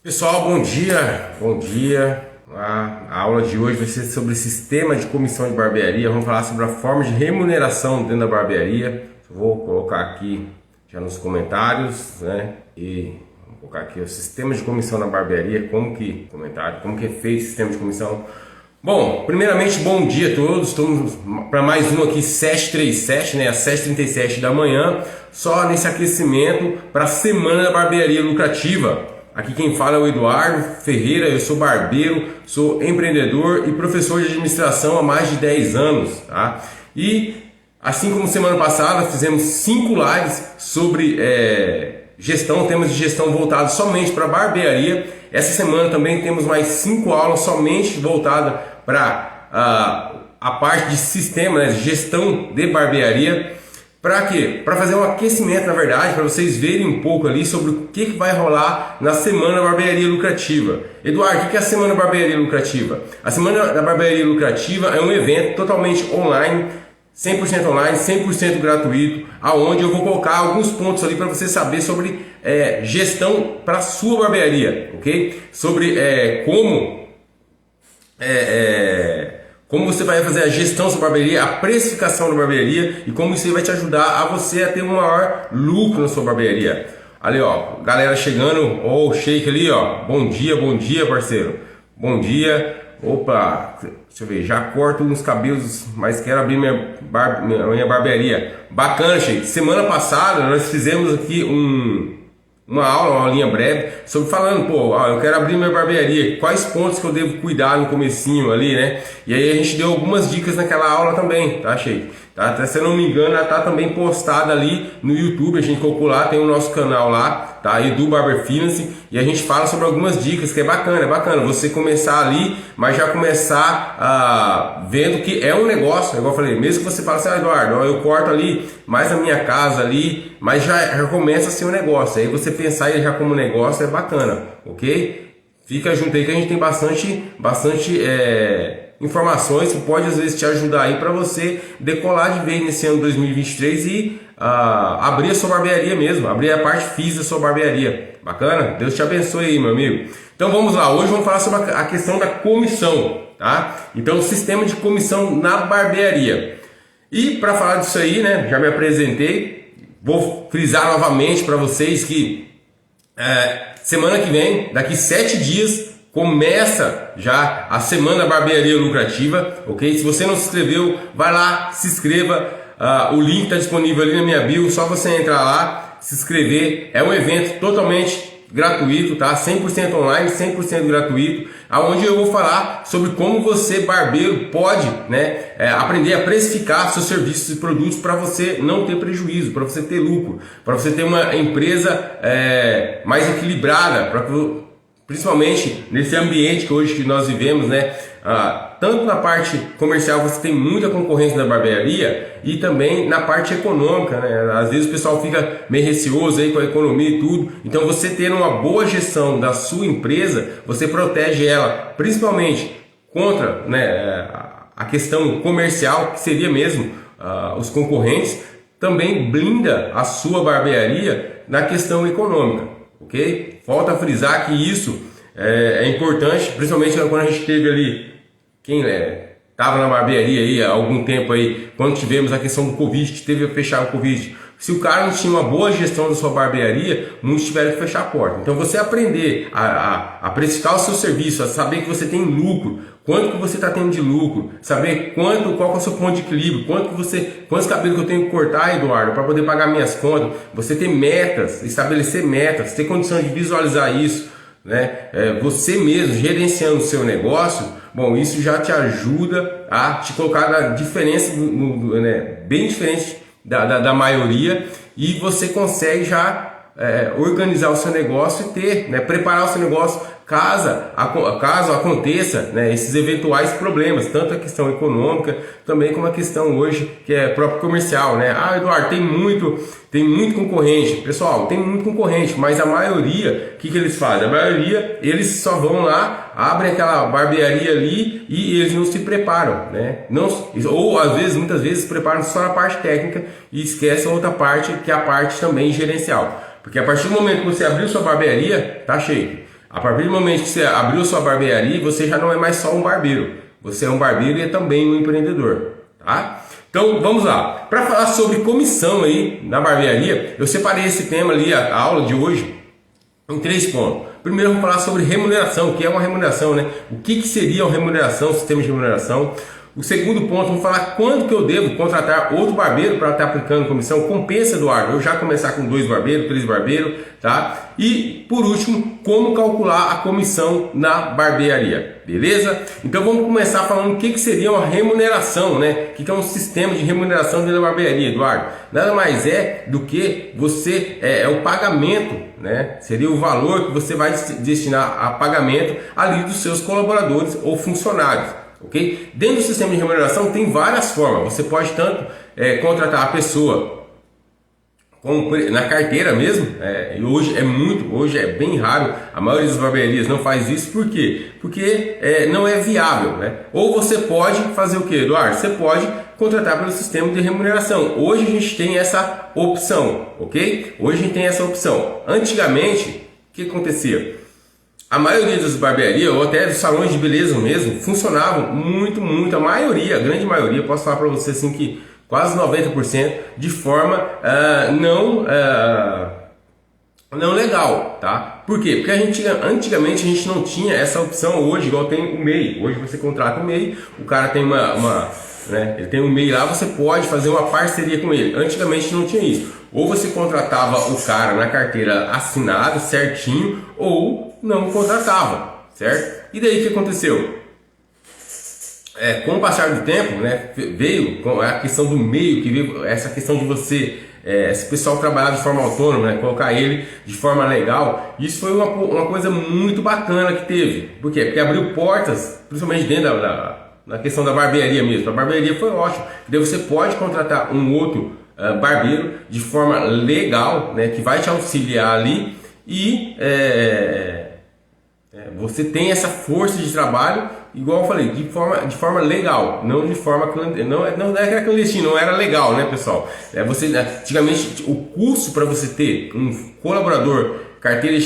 Pessoal, bom dia, bom dia. A aula de hoje vai ser sobre sistema de comissão de barbearia. Vamos falar sobre a forma de remuneração dentro da barbearia. Vou colocar aqui já nos comentários, né? E vou colocar aqui o sistema de comissão na barbearia, como que é feito o sistema de comissão. Bom, primeiramente, bom dia a todos. Estamos para mais um aqui, 737, né? Às 7h37 da manhã, só nesse aquecimento para a Semana da Barbearia Lucrativa. Aqui quem fala é o Eduardo Ferreira, eu sou barbeiro, sou empreendedor e professor de administração há mais de 10 anos, tá? E assim como semana passada fizemos 5 lives sobre gestão, temas de gestão voltados somente para barbearia. Essa semana também temos mais 5 aulas somente voltadas para a parte de sistema, né, gestão de barbearia. Para quê? Para fazer um aquecimento, na verdade, para vocês verem um pouco ali sobre o que vai rolar na Semana da Barbearia Lucrativa. Eduardo, o que é a Semana da Barbearia Lucrativa? A Semana da Barbearia Lucrativa é um evento totalmente online, 100% online, 100% gratuito, aonde eu vou colocar alguns pontos ali para você saber sobre gestão para a sua barbearia, ok? Sobre como você vai fazer a gestão da sua barbearia, a precificação da barbearia e como isso vai te ajudar a você a ter um maior lucro na sua barbearia. Ali, ó, galera chegando, ó, o Sheik ali, ó, bom dia, parceiro, bom dia. Opa, deixa eu ver, já corto uns cabelos, mas quero abrir minha barbearia. Bacana, Sheik. Semana passada nós fizemos aqui uma aulinha breve, sobre falando, eu quero abrir minha barbearia, quais pontos que eu devo cuidar no comecinho ali, né? E aí a gente deu algumas dicas naquela aula também, tá, Sheik? Tá? Até se eu não me engano, ela tá também postada ali no YouTube, a gente colocou lá, tem o nosso canal lá, tá? Edu Barber Finance, e a gente fala sobre algumas dicas, que é bacana você começar ali, mas já começar vendo que é um negócio, igual eu falei, mesmo que você fale assim, Eduardo, eu corto ali, mais na minha casa ali, mas já começa a ser um negócio, aí você pensar ele já como negócio é bacana, ok? Fica junto aí que a gente tem bastante informações que pode às vezes te ajudar aí para você decolar de vez nesse ano 2023 e abrir a sua barbearia mesmo, abrir a parte física da sua barbearia. Bacana? Deus te abençoe aí, meu amigo. Então vamos lá, hoje vamos falar sobre a questão da comissão, tá? Então o sistema de comissão na barbearia. E para falar disso aí, né, já me apresentei, vou frisar novamente para vocês que semana que vem, daqui 7 dias, começa já a Semana da Barbearia Lucrativa, ok? Se você não se inscreveu, vai lá, se inscreva, o link está disponível ali na minha bio, só você entrar lá, se inscrever. É um evento totalmente gratuito, tá? 100% online, 100% gratuito, aonde eu vou falar sobre como você, barbeiro, pode, né, aprender a precificar seus serviços e produtos para você não ter prejuízo, para você ter lucro, para você ter uma empresa mais equilibrada, principalmente nesse ambiente que hoje que nós vivemos, né? Tanto na parte comercial você tem muita concorrência na barbearia e também na parte econômica, né? Às vezes o pessoal fica meio receoso aí com a economia e tudo. Então você tendo uma boa gestão da sua empresa, você protege ela principalmente contra, né, a questão comercial, que seria mesmo os concorrentes, também blinda a sua barbearia na questão econômica, ok? Falta frisar que isso é importante, principalmente quando a gente teve ali, quem estava na barbearia aí há algum tempo aí, quando tivemos a questão do Covid, que teve que fechar o Covid. Se o cara não tinha uma boa gestão da sua barbearia, muitos tiveram que fechar a porta. Então você aprender a precificar o seu serviço, a saber que você tem lucro, quanto que você está tendo de lucro, saber qual que é o seu ponto de equilíbrio, quantos cabelos que eu tenho que cortar, Eduardo, para poder pagar minhas contas, você ter metas, estabelecer metas, ter condição de visualizar isso, né? Você mesmo gerenciando o seu negócio, bom, isso já te ajuda a te colocar na diferença, bem diferente da maioria, e você consegue já organizar o seu negócio e ter, né, preparar o seu negócio caso aconteça, né, esses eventuais problemas, tanto a questão econômica também como a questão hoje que é próprio comercial, né? Eduardo, tem muito concorrente. Pessoal, tem muito concorrente, mas a maioria, o que eles fazem? A maioria, eles só vão lá, abrem aquela barbearia ali e eles não se preparam, né? Ou às vezes, muitas vezes, se preparam só na parte técnica e esquecem a outra parte, que é a parte também gerencial. Porque a partir do momento que você abriu sua barbearia, tá cheio. A partir do momento que você abriu sua barbearia, você já não é mais só um barbeiro. Você é um barbeiro e é também um empreendedor, tá? Então vamos lá. Para falar sobre comissão aí na barbearia, eu separei esse tema ali, a aula de hoje, em 3 pontos. Primeiro vamos falar sobre remuneração, o que é uma remuneração, né? O que seria uma remuneração, sistema de remuneração. O segundo ponto, vamos falar quando que eu devo contratar outro barbeiro para estar aplicando comissão. Compensa, Eduardo, eu já começar com 2 barbeiros, 3 barbeiros, tá? E por último, como calcular a comissão na barbearia, beleza? Então vamos começar falando o que seria uma remuneração, né? O que é um sistema de remuneração dentro da barbearia, Eduardo? Nada mais é do que você, é o pagamento, né? Seria o valor que você vai destinar a pagamento ali dos seus colaboradores ou funcionários. Okay? Dentro do sistema de remuneração tem várias formas. Você pode tanto contratar a pessoa na carteira mesmo, e hoje é bem raro, a maioria das barbearias não faz isso. Por quê? Porque não é viável, né? Ou você pode fazer o que, Eduardo? Você pode contratar pelo sistema de remuneração. Hoje a gente tem essa opção, ok? Hoje a gente tem essa opção. Antigamente, o que acontecia? A maioria das barbearias, ou até dos salões de beleza mesmo, funcionavam muito, a maioria, a grande maioria, posso falar para você assim que quase 90%, de forma não legal, tá? Por quê? Porque antigamente a gente não tinha essa opção. Hoje, igual tem o MEI, hoje você contrata o MEI, o cara tem ele tem um MEI lá, você pode fazer uma parceria com ele. Antigamente não tinha isso. Ou você contratava o cara na carteira assinada, certinho, ou não contratava, certo? E daí o que aconteceu? Com o passar do tempo, né, veio com a questão do meio, que veio essa questão de você, esse pessoal trabalhar de forma autônoma, né, colocar ele de forma legal. Isso foi uma coisa muito bacana que teve. Por quê? Porque abriu portas, principalmente dentro na questão da barbearia mesmo. A barbearia foi ótimo. Daí você pode contratar um outro barbeiro de forma legal, né, que vai te auxiliar ali e você tem essa força de trabalho, igual eu falei, de forma legal, não de forma não era clandestina, não era legal, né, pessoal? Antigamente o custo para você ter um colaborador carteira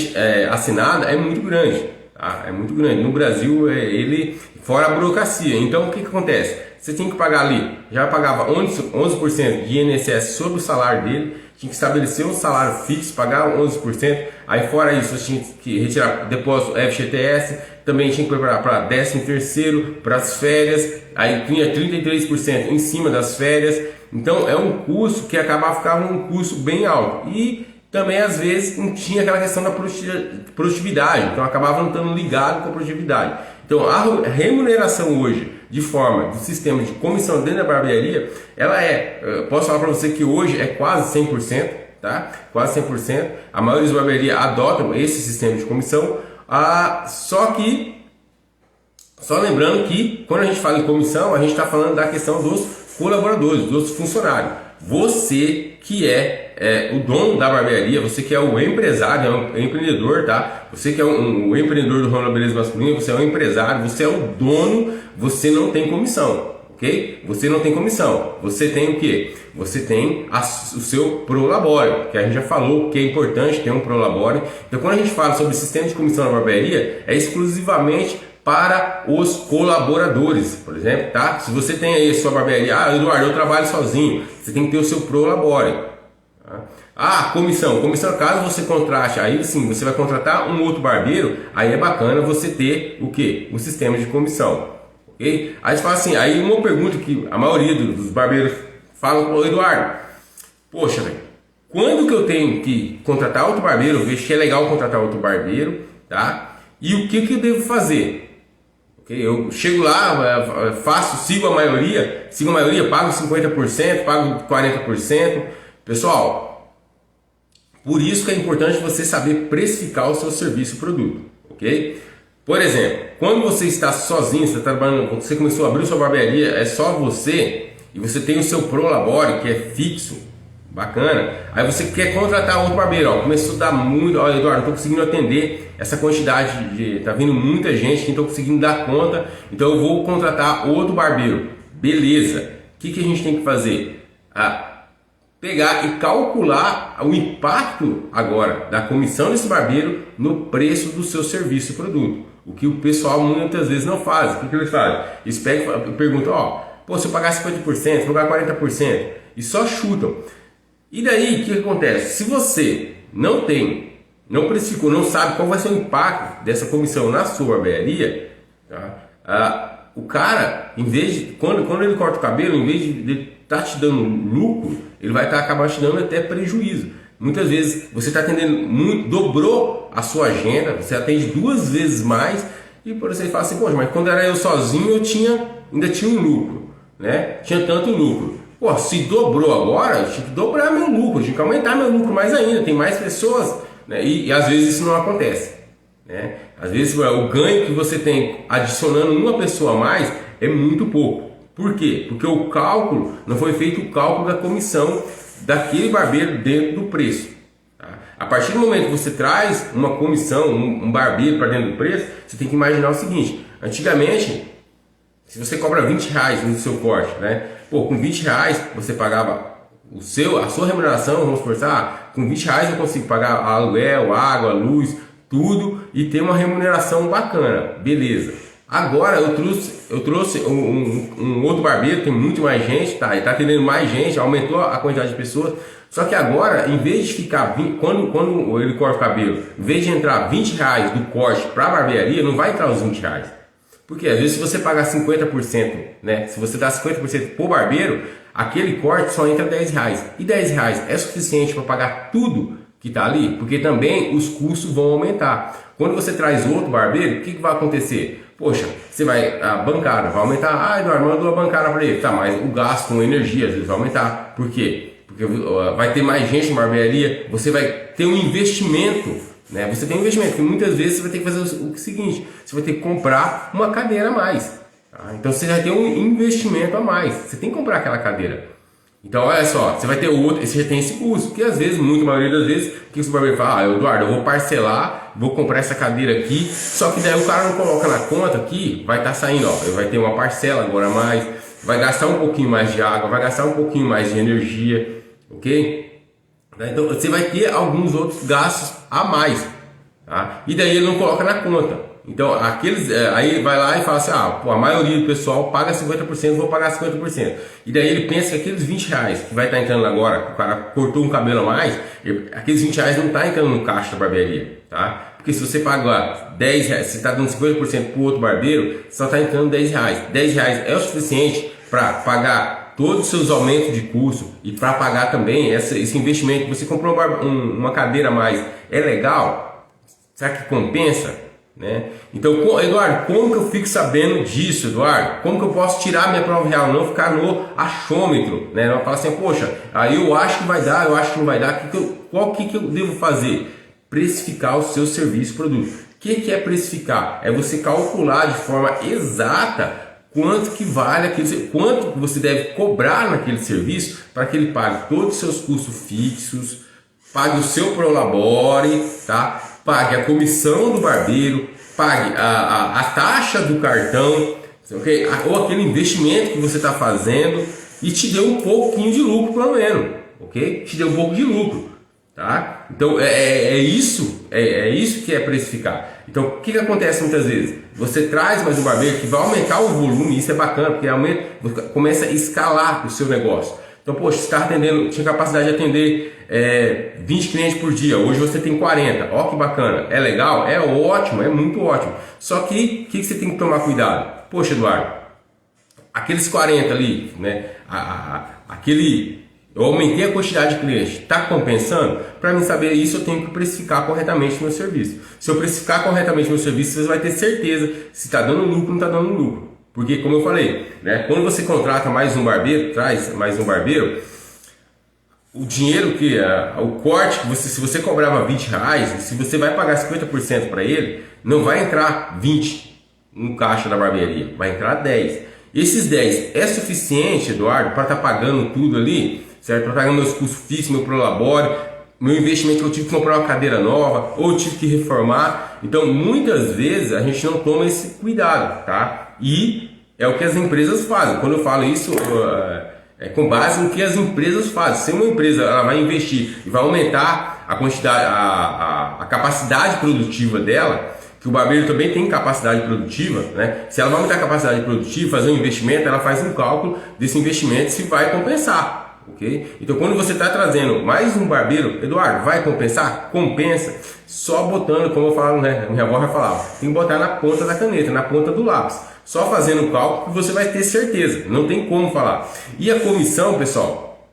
assinada é muito grande, tá? É muito grande. No Brasil ele fora a burocracia. Então o que acontece? Você tinha que pagar ali, já pagava 11% de INSS sobre o salário dele, tinha que estabelecer um salário fixo, pagar 11%, aí fora isso você tinha que retirar depósito FGTS, também tinha que preparar para 13º, para as férias, aí tinha 33% em cima das férias. Então é um custo que ficava um custo bem alto. E também às vezes não tinha aquela questão da produtividade, então acabava não estando ligado com a produtividade. Então a remuneração hoje, de forma do sistema de comissão dentro da barbearia, ela posso falar para você que hoje é quase 100%, tá? Quase 100%. A maioria das barbearias adotam esse sistema de comissão, só lembrando que quando a gente fala em comissão, a gente está falando da questão dos colaboradores, dos funcionários. Você que é o dono da barbearia, você que é o empresário, é um empreendedor, tá? Você que é um empreendedor do ramo da beleza masculina, você é um empresário, você é o dono, você não tem comissão, ok? Você não tem comissão, você tem o quê? Você tem o seu prolabore, que a gente já falou que é importante ter um prolabore. Então quando a gente fala sobre sistema de comissão na barbearia, é exclusivamente para os colaboradores, por exemplo, tá? Se você tem aí a sua barbearia, Eduardo, eu trabalho sozinho, você tem que ter o seu prolabore. Comissão, caso você contrate, aí sim, você vai contratar um outro barbeiro, aí é bacana você ter o que? Um sistema de comissão, ok? Aí você fala assim, aí uma pergunta que a maioria dos barbeiros falam, Eduardo, poxa, velho, quando que eu tenho que contratar outro barbeiro? Eu vejo que é legal contratar outro barbeiro, tá? E o que eu devo fazer? Okay? Eu chego lá, sigo a maioria, pago 50%, pago 40%. Pessoal, por isso que é importante você saber precificar o seu serviço e produto, ok? Por exemplo, quando você está sozinho, você está trabalhando, você começou a abrir sua barbearia, é só você e você tem o seu prolabore que é fixo, bacana. Aí você quer contratar outro barbeiro, começou a dar muito, Eduardo, não estou conseguindo atender essa quantidade tá vindo muita gente, não estou conseguindo dar conta, então eu vou contratar outro barbeiro. Beleza? O que a gente tem que fazer? pegar e calcular o impacto agora da comissão desse barbeiro no preço do seu serviço e produto. O que o pessoal muitas vezes não faz. O que eles fazem? Eles pegam e perguntam, pô, se eu pagar 50%, se eu pagar 40%, e só chutam. E daí, o que acontece? Se você não precificou, não sabe qual vai ser o impacto dessa comissão na sua barbearia, tá? O cara, em vez de, quando ele corta o cabelo, em vez de estar te dando lucro, ele vai acabar te dando até prejuízo. Muitas vezes você está atendendo muito, dobrou a sua agenda, você atende 2 vezes mais, e por exemplo, você fala assim, poxa, mas quando era eu sozinho eu ainda tinha um lucro, né? Tinha tanto lucro. Pô, se dobrou agora, eu tinha que dobrar meu lucro, eu tinha que aumentar meu lucro mais ainda, tem mais pessoas, né? E às vezes isso não acontece, né? Às vezes o ganho que você tem adicionando uma pessoa a mais é muito pouco. Por quê? Porque o cálculo, não foi feito o cálculo da comissão daquele barbeiro dentro do preço. Tá? A partir do momento que você traz uma comissão, um barbeiro para dentro do preço, você tem que imaginar o seguinte: antigamente, se você cobra R$20 no seu corte, né? Pô, com R$20 você pagava a sua remuneração, vamos pensar, com R$20 eu consigo pagar aluguel, água, luz, tudo e ter uma remuneração bacana, beleza. Agora eu trouxe um outro barbeiro, tem muito mais gente, tá? Ele está atendendo mais gente, aumentou a quantidade de pessoas. Só que agora, em vez de ficar, quando ele corta o cabelo, em vez de entrar R$20 do corte para a barbearia, não vai entrar os R$20. Porque às vezes se você pagar 50%, né? Se você dá 50% pro barbeiro, aquele corte só entra R$10. E R$10 é suficiente para pagar tudo que está ali? Porque também os custos vão aumentar. Quando você traz outro barbeiro, o que vai acontecer? Poxa, você vai, a bancada vai aumentar. Eduardo, mandou a bancada para ele. Tá, mas o gasto com energia às vezes vai aumentar. Por quê? Porque vai ter mais gente na barbearia, você vai ter um investimento, né? Você tem um investimento, que muitas vezes você vai ter que fazer o seguinte: você vai ter que comprar uma cadeira a mais. Tá? Então você vai ter um investimento a mais. Você tem que comprar aquela cadeira. Então olha só, você vai ter outro, você já tem esse custo, porque às vezes, muito maioria das vezes, o que o barbeiro fala? Eduardo, eu vou parcelar, vou comprar essa cadeira aqui, só que daí o cara não coloca na conta aqui, vai estar saindo, vai ter uma parcela agora a mais, vai gastar um pouquinho mais de água, vai gastar um pouquinho mais de energia, ok? Então você vai ter alguns outros gastos a mais, tá? E daí ele não coloca na conta. Então, aí vai lá e fala assim, pô, a maioria do pessoal paga 50%, vou pagar 50%. E daí ele pensa que aqueles R$20 que vai estar entrando agora, o cara cortou um cabelo a mais, aqueles R$20 não está entrando no caixa da barbearia, tá? Porque se você pagar R$10, se está dando 50% para o outro barbeiro, só está entrando R$10. R$10 é o suficiente para pagar todos os seus aumentos de custo e para pagar também esse investimento. Você comprou uma cadeira a mais, é legal? Será que compensa? Né? Então, Eduardo, como que eu fico sabendo disso, Eduardo? Como que eu posso tirar minha prova real, não ficar no achômetro, né? Não falar assim, poxa, aí eu acho que vai dar, eu acho que não vai dar, qual que eu devo fazer? Precificar o seu serviço e produto. O que é precificar? É você calcular de forma exata quanto que vale quanto que você deve cobrar naquele serviço para que ele pague todos os seus custos fixos, pague o seu prolabore, tá? Pague a comissão do barbeiro, pague a taxa do cartão, okay? Ou aquele investimento que você está fazendo e te dê um pouquinho de lucro pelo menos, ok? Te dê um pouco de lucro, tá? Então é isso que é precificar. Então o que acontece muitas vezes? Você traz mais um barbeiro que vai aumentar o volume, isso é bacana, porque começa a escalar o seu negócio. Então, poxa, você está atendendo, tinha capacidade de atender 20 clientes por dia, hoje você tem 40, ó que bacana, é legal? É ótimo, é muito ótimo. Só que o que você tem que tomar cuidado? Poxa, Eduardo, aqueles 40 ali, né, eu aumentei a quantidade de clientes, está compensando? Para mim saber isso, eu tenho que precificar corretamente o meu serviço. Se eu precificar corretamente o meu serviço, você vai ter certeza se está dando lucro ou não está dando lucro. Porque, como eu falei, né, quando você contrata mais um barbeiro, traz mais um barbeiro, o dinheiro o corte que se você cobrava R$20, se você vai pagar 50% para ele, não vai entrar 20 no caixa da barbearia, vai entrar 10. Esses 10 é suficiente, Eduardo, para estar pagando tudo ali, certo? Para pagar meus custos fixos, meu prolabore, meu investimento que eu tive que comprar uma cadeira nova, ou eu tive que reformar. Então, muitas vezes a gente não toma esse cuidado, tá? E é o que as empresas fazem. Quando eu falo isso, com base no que as empresas fazem. Se uma empresa ela vai investir e vai aumentar a quantidade, a capacidade produtiva dela, que o barbeiro também tem capacidade produtiva, né? Se ela vai aumentar a capacidade produtiva, fazer um investimento, ela faz um cálculo desse investimento se vai compensar, ok? Então quando você está trazendo mais um barbeiro, Eduardo, vai compensar? Compensa, só botando, como eu falo, né? Minha avó já falava, tem que botar na ponta da caneta, na ponta do lápis. Só fazendo o cálculo que você vai ter certeza, não tem como falar. E a comissão, pessoal,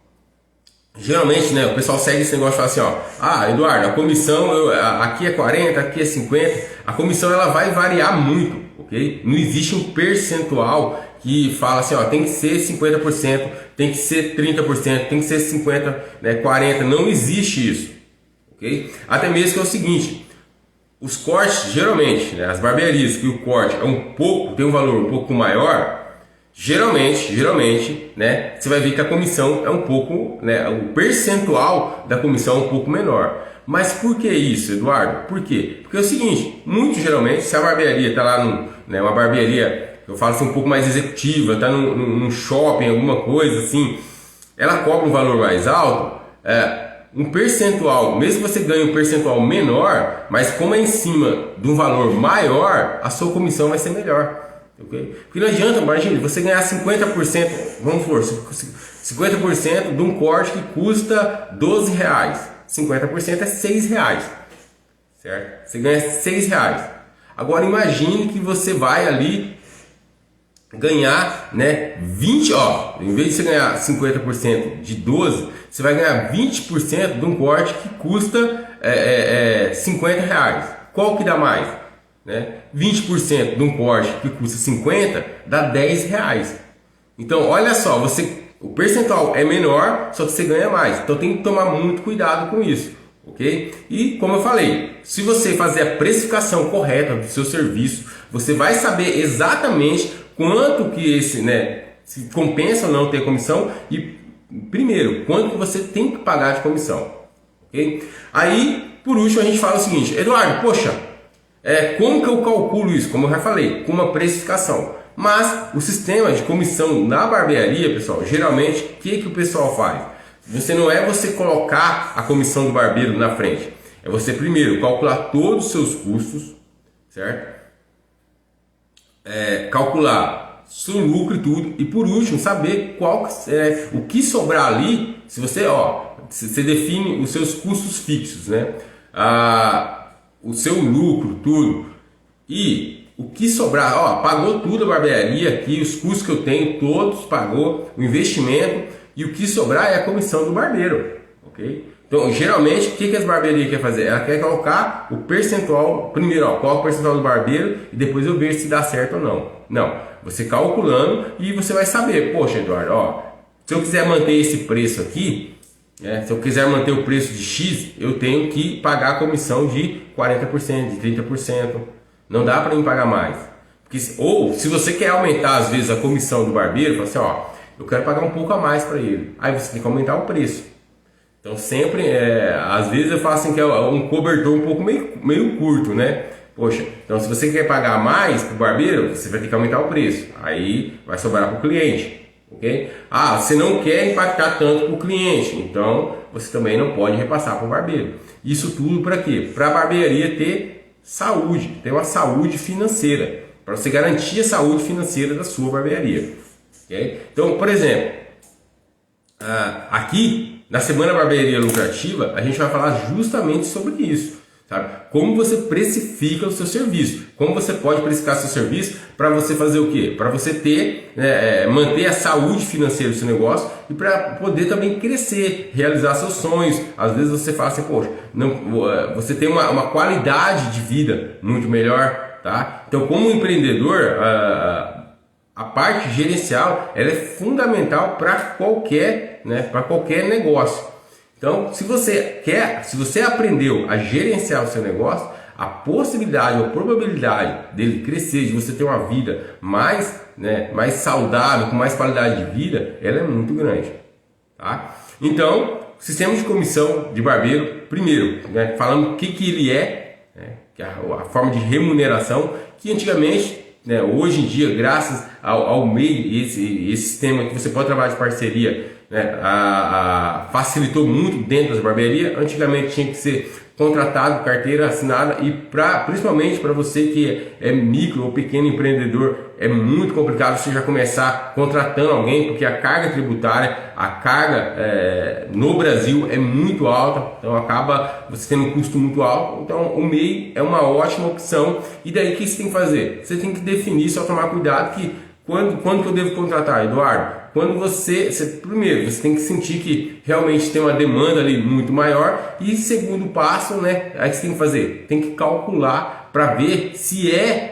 geralmente, né, o pessoal segue esse negócio e fala assim, ó, Eduardo, a comissão aqui é 40, aqui é 50, a comissão ela vai variar muito, ok? Não existe um percentual que fala assim, ó, tem que ser 50%, tem que ser 30%, tem que ser 50%, né, 40%, não existe isso, ok? Até mesmo que é o seguinte, os cortes, geralmente, né, as barbearias que o corte é tem um valor um pouco maior, geralmente, né, você vai ver que a comissão é um pouco, né, o percentual da comissão é um pouco menor. Mas por que isso, Eduardo? Por quê? Porque é o seguinte, muito geralmente, se a barbearia está lá, uma barbearia, eu falo assim, um pouco mais executiva, está num shopping, alguma coisa assim, ela cobra um valor mais alto, um percentual, mesmo que você ganhe um percentual menor, mas como é em cima de um valor maior, a sua comissão vai ser melhor. Okay? Porque não adianta, imagine, você ganhar 50%, vamos supor, 50% de um corte que custa R$12, 50% é R$6, certo? Você ganha R$6. Agora imagine que você vai ali ganhar, né, 20, em vez de você ganhar 50% de 12, você vai ganhar 20% de um corte que custa R$50. Qual que dá mais? Né? 20% de um corte que custa 50 dá R$10. Então olha só, o percentual é menor, só que você ganha mais. Então tem que tomar muito cuidado com isso, ok? E como eu falei, se você fazer a precificação correta do seu serviço, você vai saber exatamente quanto que se compensa ou não ter comissão e primeiro, quanto que você tem que pagar de comissão, ok? Aí, por último, a gente fala o seguinte, Eduardo, poxa, como que eu calculo isso? Como eu já falei, com uma precificação. Mas o sistema de comissão na barbearia, pessoal, geralmente, o que o pessoal faz? Não é você colocar a comissão do barbeiro na frente. É você primeiro calcular todos os seus custos, certo? Calcular seu lucro e tudo. E por último, saber o que sobrar ali. Se você define os seus custos fixos, né? O seu lucro, tudo, e o que sobrar, pagou tudo a barbearia aqui, os custos que eu tenho, todos pagou, o investimento, e o que sobrar é a comissão do barbeiro, ok? Então, geralmente, o que as barbearias querem fazer? Ela quer colocar o percentual, primeiro, coloca o percentual do barbeiro, e depois eu vejo se dá certo ou não. Não, você calculando, e você vai saber, poxa, Eduardo, se eu quiser manter esse preço aqui, se eu quiser manter o preço de X, eu tenho que pagar a comissão de 40%, de 30%. Não dá para mim pagar mais. Ou se você quer aumentar às vezes a comissão do barbeiro, fala assim, eu quero pagar um pouco a mais para ele. Aí você tem que aumentar o preço. Então sempre, às vezes eu falo assim que é um cobertor um pouco meio curto, né? Poxa, então se você quer pagar mais para o barbeiro, você vai ter que aumentar o preço. Aí vai sobrar para o cliente. Okay? Você não quer impactar tanto para o cliente, então você também não pode repassar para o barbeiro. Isso tudo para quê? Para a barbearia ter saúde, ter uma saúde financeira, para você garantir a saúde financeira da sua barbearia. Okay? Então, por exemplo, aqui na Semana Barbearia Lucrativa, a gente vai falar justamente sobre isso. Sabe? Como você precifica o seu serviço, como você pode precificar seu serviço para você fazer o quê? Para você ter, manter a saúde financeira do seu negócio e para poder também crescer, realizar seus sonhos. Às vezes você fala assim, poxa, você tem uma qualidade de vida muito melhor, tá? Então, como empreendedor, a parte gerencial ela é fundamental para qualquer negócio. Então, se você aprendeu a gerenciar o seu negócio, a possibilidade ou a probabilidade dele crescer, de você ter uma vida mais saudável, com mais qualidade de vida, ela é muito grande. Tá? Então, sistema de comissão de barbeiro, primeiro, falando o que ele é, que é a forma de remuneração, que antigamente né, hoje em dia, graças ao MEI, esse sistema que você pode trabalhar de parceria, né, facilitou muito dentro das barbearias. Antigamente tinha que ser contratado, carteira assinada, e principalmente para você que é micro ou pequeno empreendedor, é muito complicado você já começar contratando alguém, porque a carga tributária, a carga no Brasil é muito alta, então acaba você tendo um custo muito alto. Então o MEI é uma ótima opção. E daí o que você tem que fazer? Você tem que definir, só tomar cuidado que quando que eu devo contratar, Eduardo? Quando primeiro, você tem que sentir que realmente tem uma demanda ali muito maior, e segundo passo, né, aí que você tem que fazer, tem que calcular para ver se é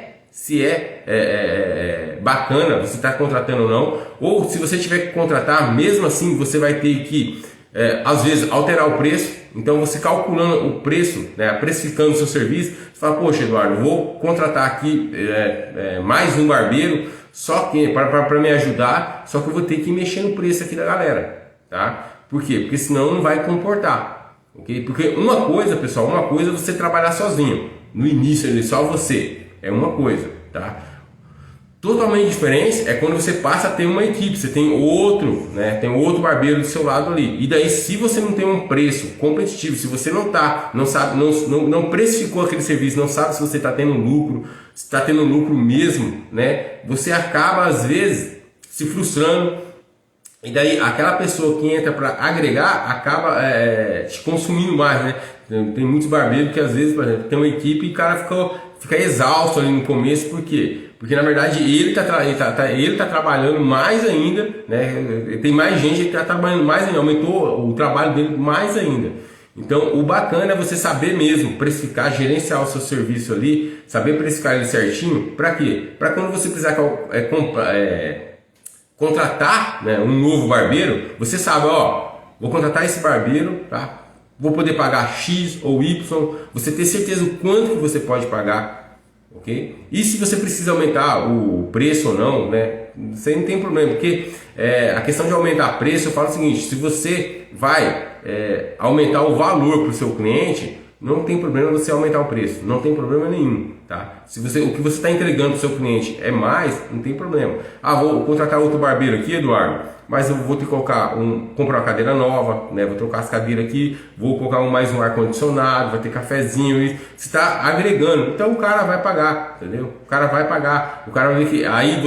bacana você estar contratando ou não, ou se você tiver que contratar, mesmo assim você vai ter que às vezes alterar o preço. Então você calculando o preço, né, precificando o seu serviço, você fala, poxa, Eduardo, vou contratar aqui mais um barbeiro, só que para me ajudar, só que eu vou ter que mexer no preço aqui da galera, tá? Por quê? Porque senão não vai comportar, ok? Porque uma coisa, pessoal, uma coisa é você trabalhar sozinho, no início ali, só você, é uma coisa, tá? Totalmente diferente é quando você passa a ter uma equipe, você tem outro, né? Tem outro barbeiro do seu lado ali. E daí, se você não tem um preço competitivo, se você não precificou aquele serviço, não sabe se você está tendo lucro, se está tendo lucro mesmo, né? Você acaba às vezes se frustrando. E daí aquela pessoa que entra para agregar acaba te consumindo mais, né? Tem muitos barbeiros que às vezes, por exemplo, tem uma equipe e o cara fica exausto ali no começo. Por quê? Porque na verdade ele tá trabalhando mais ainda, né? Tem mais gente que está trabalhando mais ainda, aumentou o trabalho dele mais ainda. Então o bacana é você saber mesmo precificar, gerenciar o seu serviço ali, saber precificar ele certinho. Para quê? Para quando você precisar contratar, né, um novo barbeiro, você sabe, ó, vou contratar esse barbeiro, tá? Vou poder pagar X ou Y, você ter certeza do quanto que você pode pagar, ok? E se você precisa aumentar o preço ou não, né? Você não tem problema, porque a questão de aumentar preço, eu falo o seguinte, se você vai aumentar o valor para o seu cliente, não tem problema você aumentar o preço, não tem problema nenhum, tá? Se o que você está entregando para o seu cliente é mais, não tem problema. Ah, vou contratar outro barbeiro aqui, Eduardo, mas eu vou ter que comprar uma cadeira nova, né? Vou trocar as cadeiras aqui, vou colocar mais um ar condicionado, vai ter cafezinho, você está agregando, então o cara vai pagar, entendeu? O cara vai pagar, o cara vai ver que aí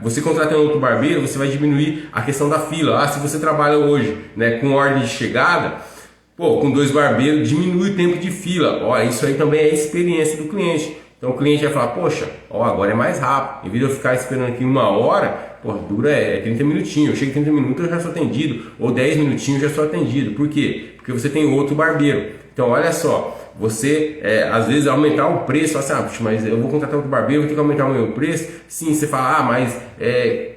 você contratando outro barbeiro, você vai diminuir a questão da fila. Ah, se você trabalha hoje, né, com ordem de chegada, pô, com 2 barbeiros diminui o tempo de fila. Ó, isso aí também é experiência do cliente. Então o cliente vai falar, poxa, ó, agora é mais rápido. Em vez de eu ficar esperando aqui 1 hora, pô, dura 30 minutinhos. Eu chego em 30 minutos, eu já sou atendido. Ou 10 minutinhos, eu já sou atendido. Por quê? Porque você tem outro barbeiro. Então olha só, você às vezes aumentar o preço, assim, puxa, mas eu vou contratar outro barbeiro, vou ter que aumentar o meu preço. Sim, você fala, mas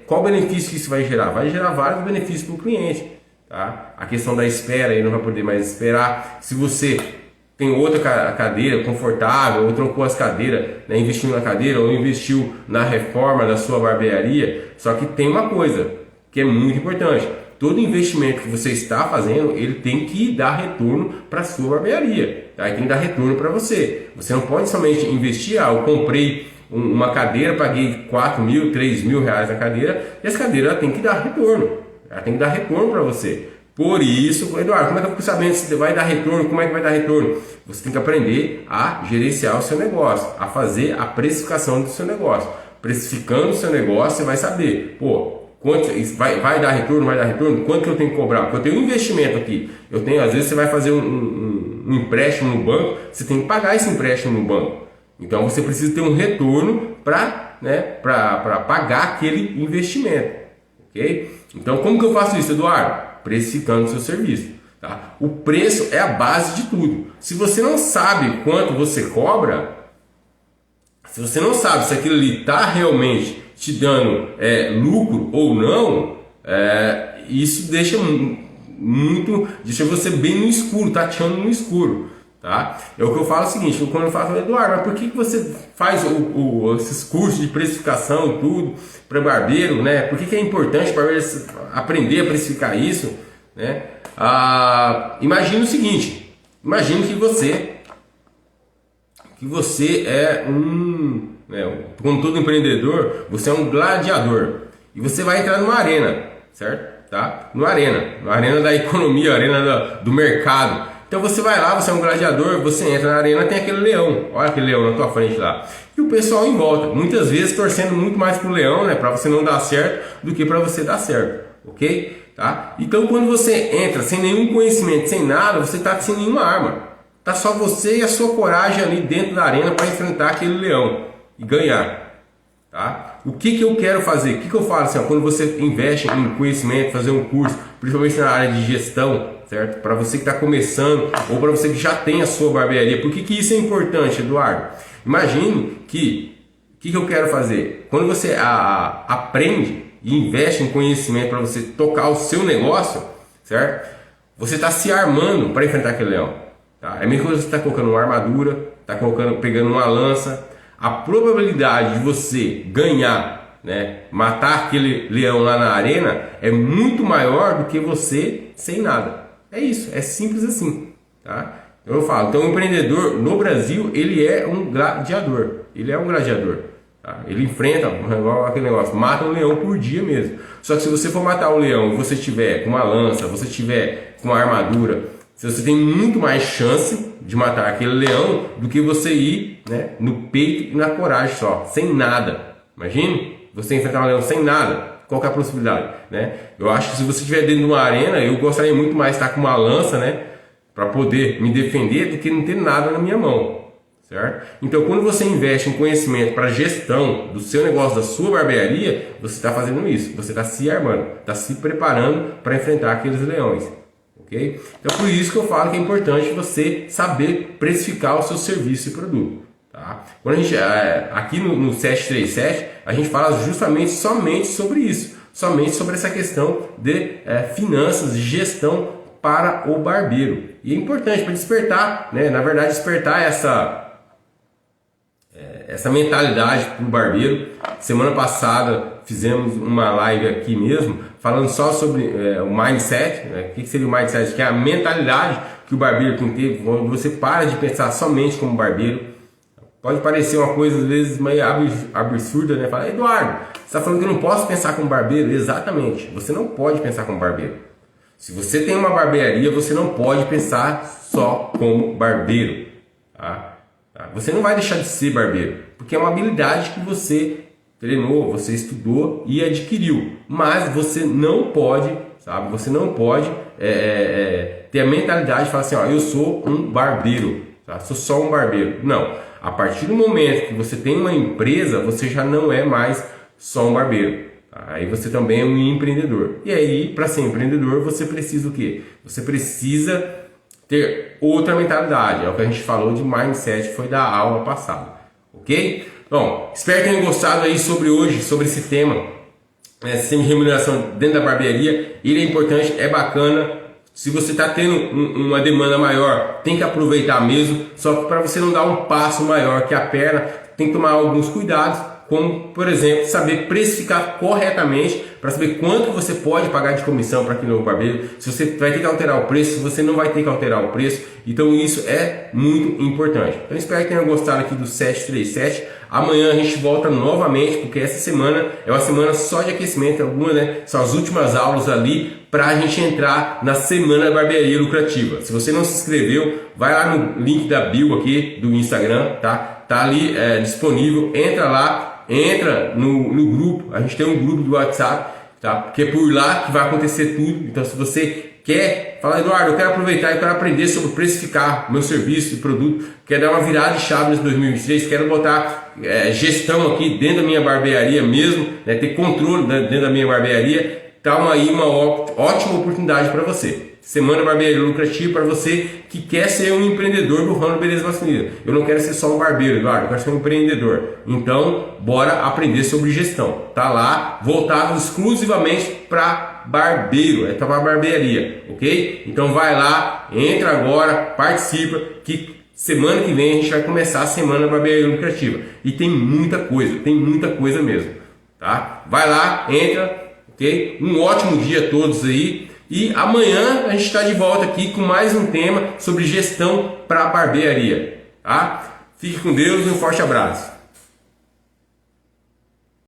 qual benefício que isso vai gerar? Vai gerar vários benefícios para o cliente. Tá? A questão da espera, ele não vai poder mais esperar. Se você tem outra cadeira confortável, ou trocou as cadeiras, né, investiu na cadeira ou investiu na reforma da sua barbearia, só que tem uma coisa que é muito importante: todo investimento que você está fazendo, ele tem que dar retorno para a sua barbearia, tá? Ele tem que dar retorno para você. Você não pode somente investir, eu comprei uma cadeira, paguei 4 mil, 3 mil reais na cadeira, e essa cadeira tem que dar retorno. Ela tem que dar retorno para você. Por isso, Eduardo, como é que eu fico sabendo se vai dar retorno? Como é que vai dar retorno? Você tem que aprender a gerenciar o seu negócio, a fazer a precificação do seu negócio. Precificando o seu negócio, você vai saber, pô, quanto vai dar retorno, vai dar retorno? Quanto que eu tenho que cobrar? Porque eu tenho um investimento aqui. Às vezes você vai fazer um empréstimo no banco, você tem que pagar esse empréstimo no banco. Então você precisa ter um retorno para pagar aquele investimento. Okay? Então, como que eu faço isso, Eduardo? Precificando o seu serviço. Tá? O preço é a base de tudo. Se você não sabe quanto você cobra, se você não sabe se aquilo ali está realmente te dando lucro ou não, isso deixa você bem no escuro, tateando no escuro. Tá? É o que eu falo o seguinte, quando eu falo, Eduardo, mas por que você faz esses cursos de precificação e tudo para barbeiro, né? Por que é importante para aprender a precificar isso, né? Imagina o seguinte, imagine que você é um né? Como todo empreendedor, você é um gladiador e você vai entrar numa arena, certo? Tá? Numa arena da economia, arena do mercado. Então você vai lá, você é um gladiador, você entra na arena, tem aquele leão, olha aquele leão na tua frente lá, e o pessoal em volta, muitas vezes torcendo muito mais pro leão, né, para você não dar certo do que para você dar certo, ok? Tá? Então quando você entra sem nenhum conhecimento, sem nada, você tá sem nenhuma arma, tá só você e a sua coragem ali dentro da arena para enfrentar aquele leão e ganhar. Tá? O que eu quero fazer? O que eu falo assim, ó, quando você investe em conhecimento, fazer um curso, principalmente na área de gestão, certo? Para você que está começando ou para você que já tem a sua barbearia. Por que isso é importante, Eduardo? Imagine que o que eu quero fazer? Quando você aprende e investe em conhecimento para você tocar o seu negócio, certo? Você está se armando para enfrentar aquele leão. Tá? É mesmo que você está colocando uma armadura, está pegando uma lança. A probabilidade de você ganhar, né, matar aquele leão lá na arena é muito maior do que você sem nada. É isso, é simples assim, tá? Eu falo, então o empreendedor no Brasil, ele é um gladiador, tá? Ele enfrenta, igual aquele negócio, mata um leão por dia mesmo. Só que se você for matar o leão e você tiver com uma lança, você tiver com uma armadura, você tem muito mais chance de matar aquele leão do que você ir, né, no peito e na coragem só, sem nada. Imagine você enfrentar um leão sem nada. Qual que é a possibilidade, né? Eu acho que se você estiver dentro de uma arena, eu gostaria muito mais de estar com uma lança, né, para poder me defender do que não ter nada na minha mão, certo? Então, quando você investe em conhecimento para gestão do seu negócio, da sua barbearia, você está fazendo isso. Você está se armando, está se preparando para enfrentar aqueles leões. Okay? Então por isso que eu falo que é importante você saber precificar o seu serviço e produto. Tá? Quando a gente, aqui no 737 a gente fala somente sobre isso, somente sobre essa questão de finanças, de gestão para o barbeiro. E é importante para despertar, né? Na verdade despertar essa mentalidade para o barbeiro. Semana passada fizemos uma live aqui mesmo, falando só sobre o mindset, né? O que seria o mindset? Que é a mentalidade que o barbeiro tem que ter, quando você para de pensar somente como barbeiro. Pode parecer uma coisa às vezes meio absurda, né? Fala, Eduardo, você está falando que eu não posso pensar como barbeiro? Exatamente, você não pode pensar como barbeiro. Se você tem uma barbearia, você não pode pensar só como barbeiro, tá? Você não vai deixar de ser barbeiro, porque é uma habilidade que você treinou, você estudou e adquiriu. Mas você não pode, sabe? Você não pode ter a mentalidade de falar assim, ó, eu sou um barbeiro, tá? Sou só um barbeiro. Não. A partir do momento que você tem uma empresa, você já não é mais só um barbeiro. Tá? Aí você também é um empreendedor. E aí, para ser empreendedor, você precisa o quê? Você precisa ter outra mentalidade. É o que a gente falou de mindset, foi da aula passada. Ok? Bom, espero que tenham gostado aí sobre esse tema, sistema de remuneração dentro da barbearia. Ele é importante, é bacana. Se você está tendo uma demanda maior, tem que aproveitar mesmo. Só que para você não dar um passo maior que a perna, tem que tomar alguns cuidados, como, por exemplo, saber precificar corretamente, para saber quanto você pode pagar de comissão para aquele novo barbeiro, se você vai ter que alterar o preço, se você não vai ter que alterar o preço. Então isso é muito importante. Então espero que tenham gostado aqui do 737. Amanhã a gente volta novamente, porque essa semana é uma semana só de aquecimento, algumas, né? São as últimas aulas ali para a gente entrar na Semana da Barbearia Lucrativa. Se você não se inscreveu, vai lá no link da bio aqui do Instagram, tá? Tá ali disponível, entra lá, entra no grupo. A gente tem um grupo do WhatsApp, tá? Porque é por lá que vai acontecer tudo. Então se você quer falar, Eduardo, eu quero aproveitar e quero aprender sobre precificar meu serviço e produto, quero dar uma virada de chave nesse 2023, quero botar gestão aqui dentro da minha barbearia mesmo, né, ter controle dentro da minha barbearia, tá aí uma ótima oportunidade para você. Semana Barbearia Lucrativa para você que quer ser um empreendedor do ramo beleza masculina. Eu não quero ser só um barbeiro, Eduardo, eu quero ser um empreendedor. Então, bora aprender sobre gestão. Tá lá, voltado exclusivamente para barbeiro, para barbearia, ok? Então vai lá, entra agora, participa, que semana que vem a gente vai começar a Semana Barbearia Lucrativa. E tem muita coisa mesmo, tá? Vai lá, entra, ok? Um ótimo dia a todos aí. E amanhã a gente está de volta aqui com mais um tema sobre gestão para barbearia, tá? Fique com Deus e um forte abraço.